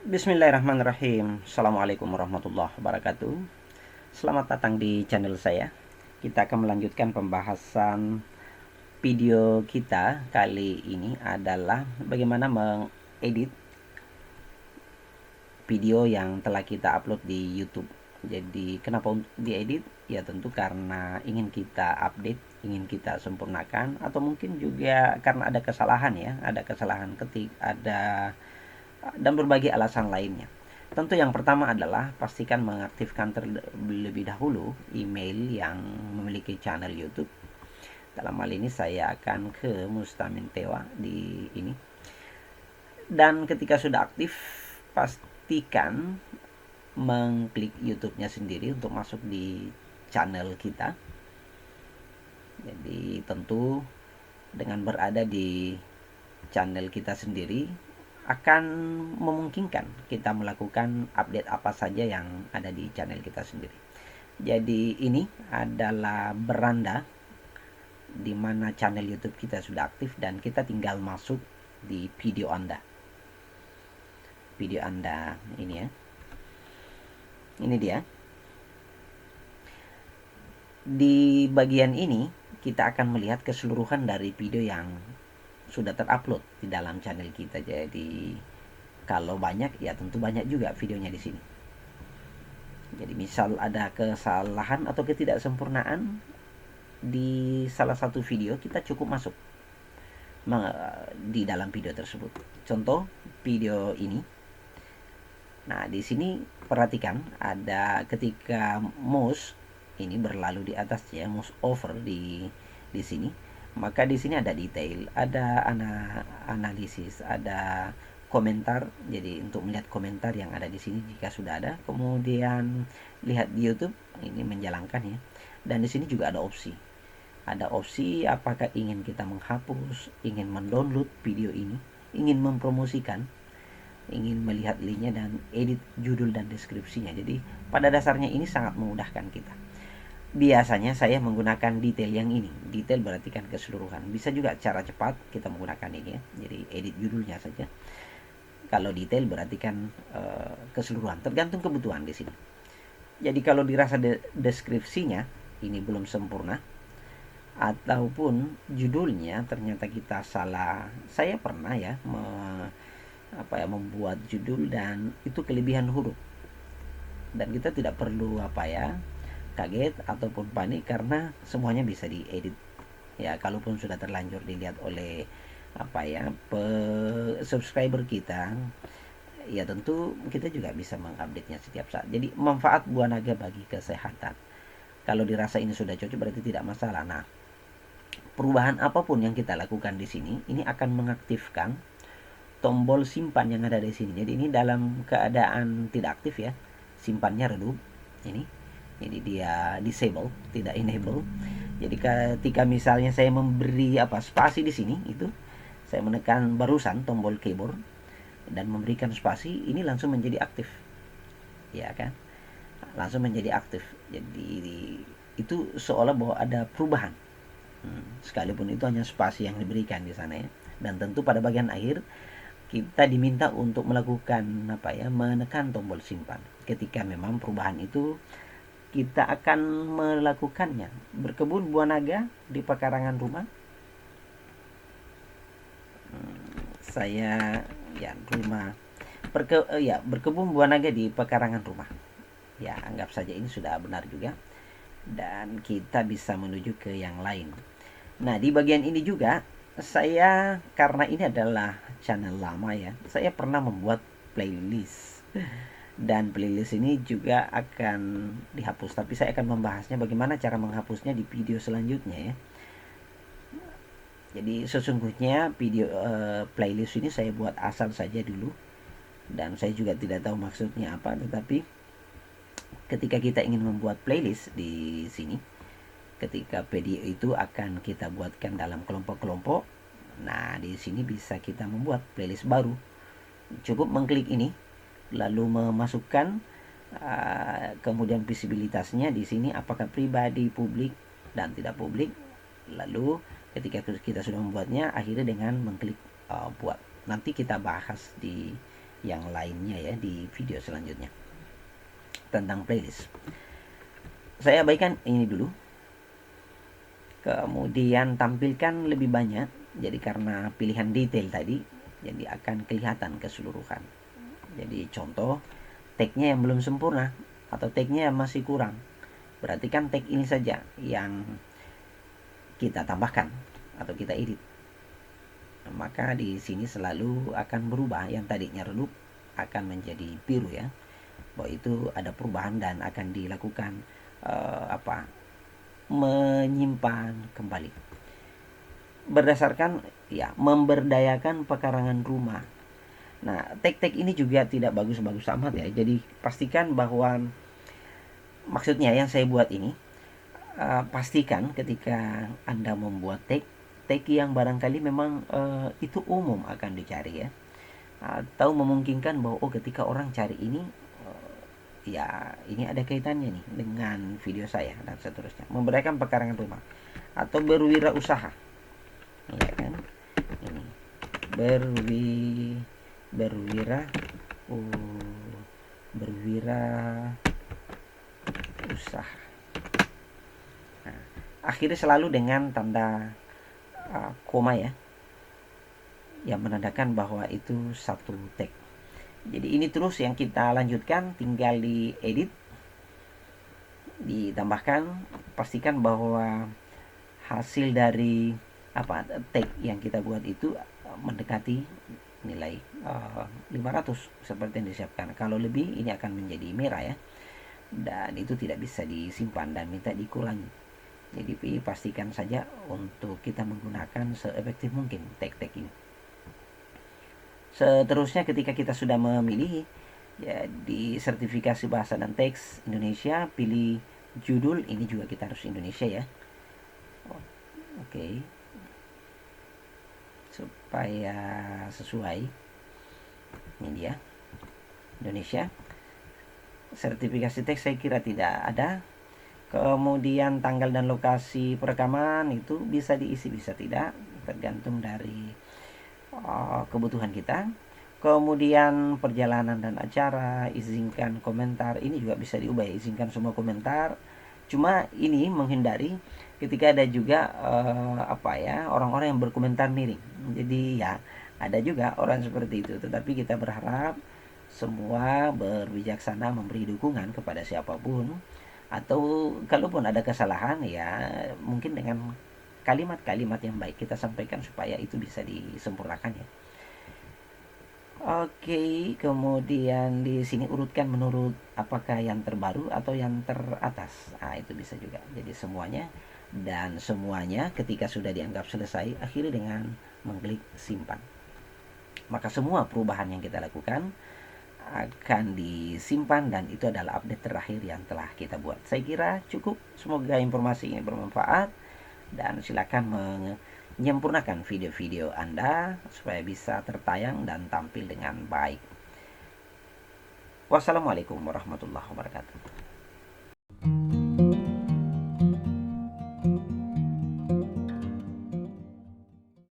Bismillahirrahmanirrahim. Assalamualaikum warahmatullahi wabarakatuh. Selamat datang di channel saya. Kita akan melanjutkan pembahasan video kita. Kali ini adalah bagaimana mengedit video yang telah kita upload di YouTube. Jadi kenapa diedit? Ya tentu karena ingin kita update, ingin kita sempurnakan, atau mungkin juga karena ada kesalahan ya, ada kesalahan ketik, ada dan berbagai alasan lainnya. Tentu yang pertama adalah pastikan mengaktifkan terlebih dahulu email yang memiliki channel YouTube. Dalam hal ini saya akan ke Mustamin Tewa di ini. Dan ketika sudah aktif, pastikan mengklik YouTube-nya sendiri untuk masuk di channel kita. Jadi tentu dengan berada di channel kita sendiri akan memungkinkan kita melakukan update apa saja yang ada di channel kita sendiri. Jadi ini adalah beranda di mana channel YouTube kita sudah aktif dan kita tinggal masuk di video Anda. Video Anda ini ya. Ini dia. Di bagian ini kita akan melihat keseluruhan dari video yang sudah terupload di dalam channel kita. Jadi kalau banyak ya tentu banyak juga videonya di sini. Jadi misal ada kesalahan atau ketidaksempurnaan di salah satu video, kita cukup masuk di dalam video tersebut. Contoh video ini. Nah, di sini perhatikan ada ketika mouse ini berlalu di atasnya, mouse over di sini, maka di sini ada detail, ada analisis, ada komentar. Jadi untuk melihat komentar yang ada di sini jika sudah ada, kemudian lihat di YouTube ini menjalankan ya. Dan di sini juga ada opsi. Ada opsi apakah ingin kita menghapus, ingin mendownload video ini, ingin mempromosikan, ingin melihat linknya dan edit judul dan deskripsinya. Jadi pada dasarnya ini sangat memudahkan kita. Biasanya saya menggunakan detail yang ini. Detail berarti kan keseluruhan. Bisa juga cara cepat kita menggunakan ini ya. Jadi edit judulnya saja. Kalau detail berarti kan keseluruhan. Tergantung kebutuhan di sini. Jadi kalau dirasa deskripsinya ini belum sempurna ataupun judulnya ternyata kita salah. Saya pernah ya membuat judul dan itu kelebihan huruf. Dan kita tidak perlu kaget ataupun panik karena semuanya bisa diedit ya. Kalaupun sudah terlanjur dilihat oleh subscriber kita, ya tentu kita juga bisa mengupdate nya setiap saat. Jadi manfaat buah naga bagi kesehatan. Kalau dirasa ini sudah cocok berarti tidak masalah. Nah, perubahan apapun yang kita lakukan di sini ini akan mengaktifkan tombol simpan yang ada di sini. Jadi ini dalam keadaan tidak aktif ya, simpannya redup ini. Jadi dia disable, tidak enable. Jadi ketika misalnya saya memberi spasi di sini, itu saya menekan barusan tombol keyboard dan memberikan spasi, ini langsung menjadi aktif. Ya kan? Langsung menjadi aktif. Jadi itu seolah bahwa ada perubahan. Sekalipun itu hanya spasi yang diberikan di sana ya. Dan tentu pada bagian akhir kita diminta untuk melakukan menekan tombol simpan. Ketika memang perubahan itu kita akan melakukannya. Berkebun buah naga di pekarangan rumah. Saya berkebun buah naga di pekarangan rumah. Ya, anggap saja ini sudah benar juga. Dan kita bisa menuju ke yang lain. Nah, di bagian ini juga saya, karena ini adalah channel lama ya, saya pernah membuat playlist. Dan playlist ini juga akan dihapus, tapi saya akan membahasnya bagaimana cara menghapusnya di video selanjutnya ya. Jadi sesungguhnya video playlist ini saya buat asal saja dulu, dan saya juga tidak tahu maksudnya apa. Tetapi ketika kita ingin membuat playlist di sini, ketika video itu akan kita buatkan dalam kelompok-kelompok. Nah, di sini bisa kita membuat playlist baru. Cukup mengklik ini, lalu memasukkan kemudian visibilitasnya di sini apakah pribadi, publik dan tidak publik. Lalu ketika kita sudah membuatnya, akhirnya dengan mengklik buat. Nanti kita bahas di yang lainnya ya di video selanjutnya tentang playlist. Saya abaikan ini dulu. Kemudian tampilkan lebih banyak. Jadi karena pilihan detail tadi, jadi akan kelihatan keseluruhan. Jadi contoh, tagnya yang belum sempurna atau tagnya yang masih kurang. Berarti kan tag ini saja yang kita tambahkan atau kita edit. Maka di sini selalu akan berubah, yang tadinya redup akan menjadi biru ya. Bahwa itu ada perubahan dan akan dilakukan menyimpan kembali berdasarkan ya memberdayakan pekarangan rumah. Nah, tag-tag ini juga tidak bagus-bagus amat ya. Jadi pastikan bahwa maksudnya yang saya buat ini pastikan ketika Anda membuat tag yang barangkali memang itu umum akan dicari ya. Atau memungkinkan bahwa ketika orang cari ini ya ini ada kaitannya nih dengan video saya dan seterusnya. Memberdayakan pekarangan rumah atau berwirausaha. Ya kan? Ini berwira usaha. Nah, akhirnya selalu dengan tanda koma ya, yang menandakan bahwa itu satu tag. Jadi ini terus yang kita lanjutkan, tinggal diedit, ditambahkan, pastikan bahwa hasil dari tag yang kita buat itu mendekati nilai 500 seperti yang disiapkan. Kalau lebih ini akan menjadi merah ya, dan itu tidak bisa disimpan dan minta dikurangi. Jadi pastikan saja untuk kita menggunakan seefektif mungkin tag-tag ini. Seterusnya ketika kita sudah memilih ya di sertifikasi bahasa dan teks Indonesia, pilih judul, ini juga kita harus Indonesia ya. Oke. Supaya sesuai. Ini dia. Indonesia. Sertifikasi teks saya kira tidak ada. Kemudian tanggal dan lokasi perekaman itu bisa diisi bisa tidak, tergantung dari kebutuhan kita. Kemudian perjalanan dan acara, izinkan komentar, ini juga bisa diubah, izinkan semua komentar. Cuma ini menghindari ketika ada juga orang-orang yang berkomentar miring. Jadi ya ada juga orang seperti itu, tetapi kita berharap semua berbijaksana memberi dukungan kepada siapapun, atau kalaupun ada kesalahan ya mungkin dengan kalimat-kalimat yang baik kita sampaikan supaya itu bisa disempurnakan ya. Oke, kemudian di sini urutkan menurut apakah yang terbaru atau yang teratas. Nah, itu bisa juga. Jadi semuanya, dan semuanya ketika sudah dianggap selesai, akhiri dengan mengklik simpan. Maka semua perubahan yang kita lakukan akan disimpan dan itu adalah update terakhir yang telah kita buat. Saya kira cukup. Semoga informasi ini bermanfaat dan silakan menyempurnakan video-video Anda supaya bisa tertayang dan tampil dengan baik. Wassalamualaikum warahmatullahi wabarakatuh.